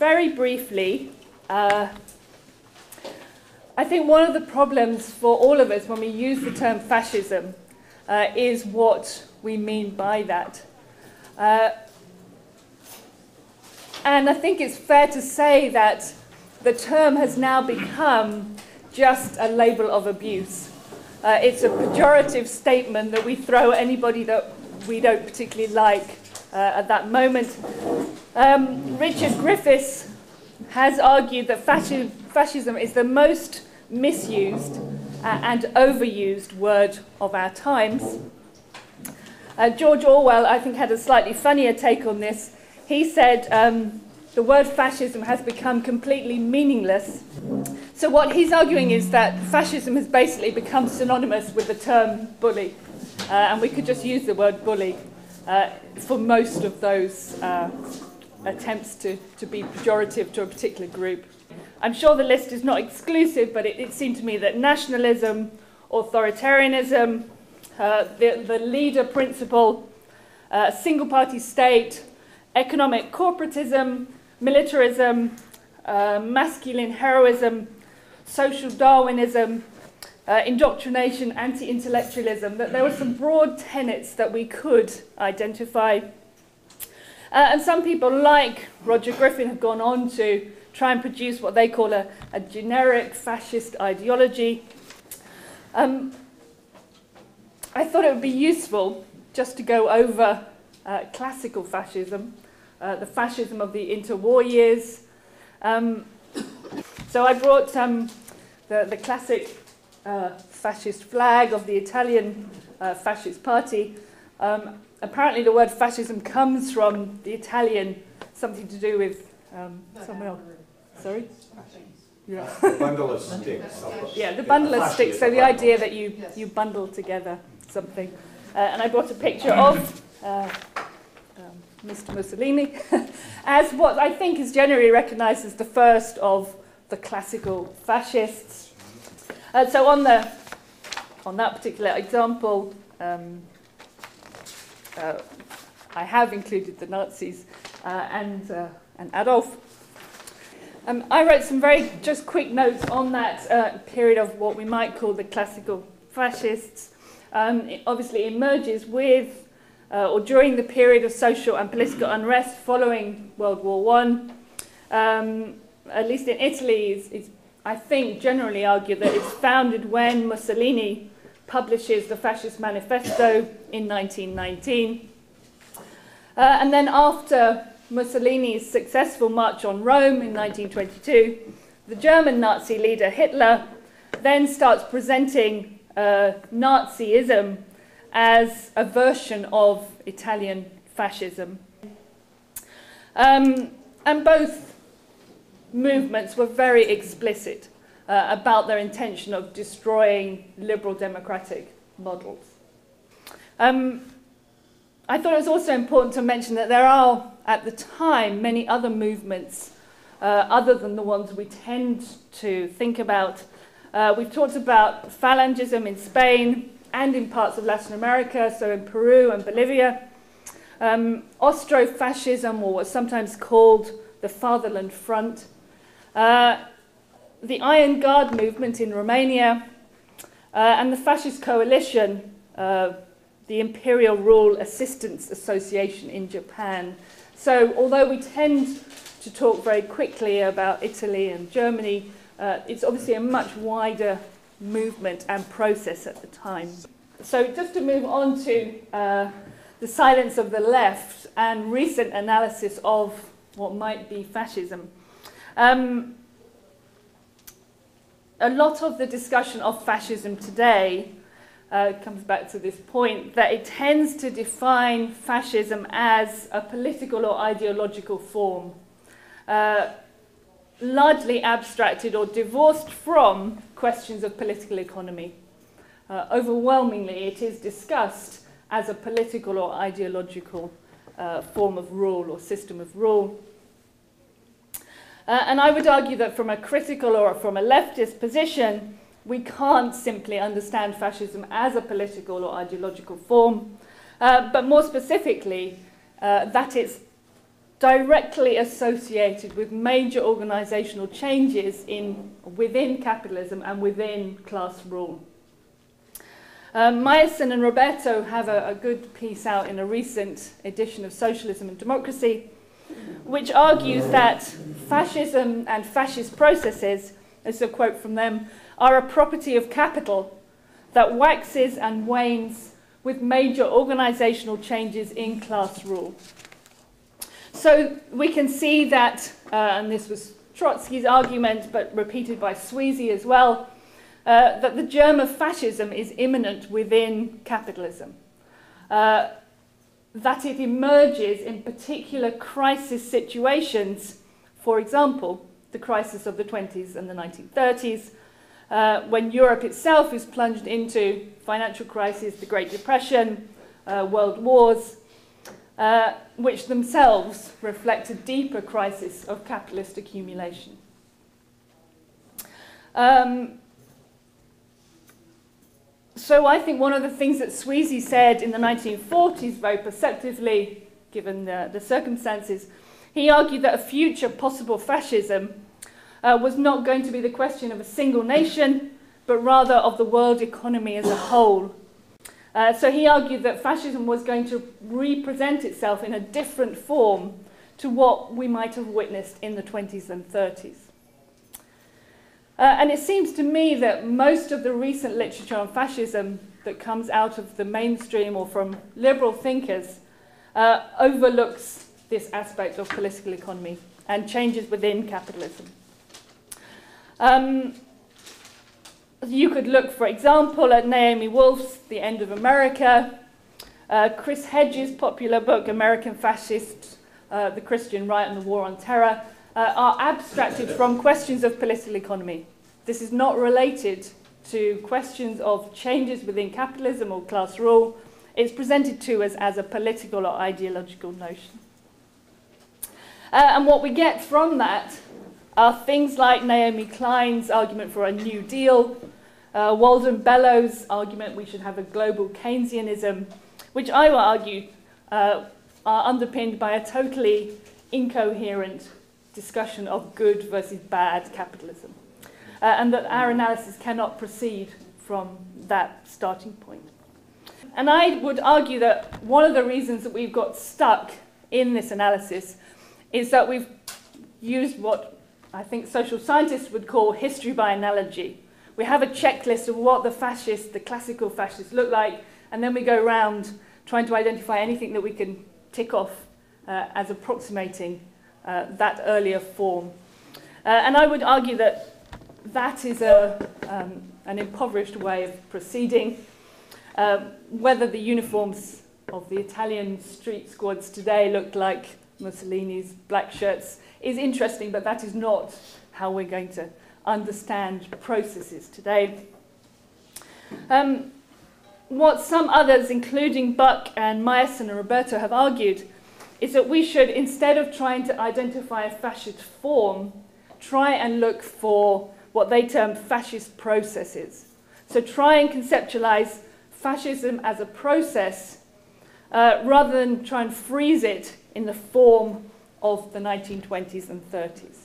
very briefly, I think one of the problems for all of us when we use the term fascism is what we mean by that. And I think it's fair to say that the term has now become just a label of abuse. It's a pejorative statement that we throw at anybody that we don't particularly like at that moment. Richard Griffiths has argued that fascism is the most misused and overused word of our times. George Orwell, I think, had a slightly funnier take on this. He said the word fascism has become completely meaningless. So what he's arguing is that fascism has basically become synonymous with the term bully. And we could just use the word bully for most of those attempts to be pejorative to a particular group. I'm sure the list is not exclusive, but it seemed to me that nationalism, authoritarianism, the leader principle, single-party state, economic corporatism, militarism, masculine heroism, social Darwinism, indoctrination, anti-intellectualism, that there were some broad tenets that we could identify. And some people like Roger Griffin have gone on to try and produce what they call a generic fascist ideology. I thought it would be useful just to go over classical fascism, the fascism of the interwar years. So I brought the classic fascist flag of the Italian fascist party. Apparently the word fascism comes from the Italian, something to do with someone else. Sorry? Yeah. The bundle of sticks. Yeah, the bundle of sticks. So the idea that you bundle together something. And I brought a picture of Mr. Mussolini as what I think is generally recognised as the first of the classical fascists. So on that particular example, I have included the Nazis and Adolf. I wrote some very just quick notes on that period of what we might call the classical fascists. It obviously emerges with or during the period of social and political unrest following World War I. At least in Italy, it's I think generally argued that it's founded when Mussolini publishes the Fascist Manifesto in 1919. And then after Mussolini's successful march on Rome in 1922, the German Nazi leader Hitler then starts presenting Nazism as a version of Italian fascism. And both movements were very explicit about their intention of destroying liberal democratic models. I thought it was also important to mention that there are, at the time, many other movements other than the ones we tend to think about. We've talked about Phalangism in Spain and in parts of Latin America, so in Peru and Bolivia. Austrofascism, or what's sometimes called the Fatherland Front. The Iron Guard movement in Romania, and the Fascist Coalition, the Imperial Rule Assistance Association in Japan. So although we tend to talk very quickly about Italy and Germany, it's obviously a much wider movement and process at the time. So just to move on to the silence of the left and recent analysis of what might be fascism. A lot of the discussion of fascism today comes back to this point that it tends to define fascism as a political or ideological form, largely abstracted or divorced from questions of political economy. Overwhelmingly, it is discussed as a political or ideological form of rule or system of rule. And I would argue that from a critical or from a leftist position, we can't simply understand fascism as a political or ideological form, but more specifically, that it's directly associated with major organizational changes within capitalism and within class rule. Meyerson and Roberto have a good piece out in a recent edition of Socialism and Democracy, which argues that fascism and fascist processes, this is a quote from them, are a property of capital that waxes and wanes with major organizational changes in class rule. So we can see that, and this was Trotsky's argument, but repeated by Sweezy as well, that the germ of fascism is immanent within capitalism. That it emerges in particular crisis situations, for example, the crisis of the 20s and the 1930s, when Europe itself is plunged into financial crisis, the Great Depression, world wars, which themselves reflect a deeper crisis of capitalist accumulation. So I think one of the things that Sweezy said in the 1940s, very perceptively, given the circumstances, he argued that a future possible fascism was not going to be the question of a single nation, but rather of the world economy as a whole. So he argued that fascism was going to represent itself in a different form to what we might have witnessed in the 20s and 30s. And it seems to me that most of the recent literature on fascism that comes out of the mainstream or from liberal thinkers overlooks this aspect of political economy and changes within capitalism. You could look, for example, at Naomi Wolf's The End of America, Chris Hedges' popular book, American Fascists, The Christian Right and the War on Terror, are abstracted from questions of political economy. This is not related to questions of changes within capitalism or class rule. It's presented to us as a political or ideological notion. And what we get from that are things like Naomi Klein's argument for a New Deal, Walden Bellows' argument we should have a global Keynesianism, which I will argue are underpinned by a totally incoherent discussion of good versus bad capitalism, and that our analysis cannot proceed from that starting point. And I would argue that one of the reasons that we've got stuck in this analysis is that we've used what I think social scientists would call history by analogy. We have a checklist of what the classical fascists look like, and then we go around trying to identify anything that we can tick off as approximating that earlier form. And I would argue that that is an impoverished way of proceeding. Whether the uniforms of the Italian street squads today look like Mussolini's black shirts is interesting, but that is not how we're going to understand processes today. What some others, including Buck and Meyerson and Roberto, have argued is that we should, instead of trying to identify a fascist form, try and look for what they term fascist processes. So try and conceptualize fascism as a process rather than try and freeze it in the form of the 1920s and 30s.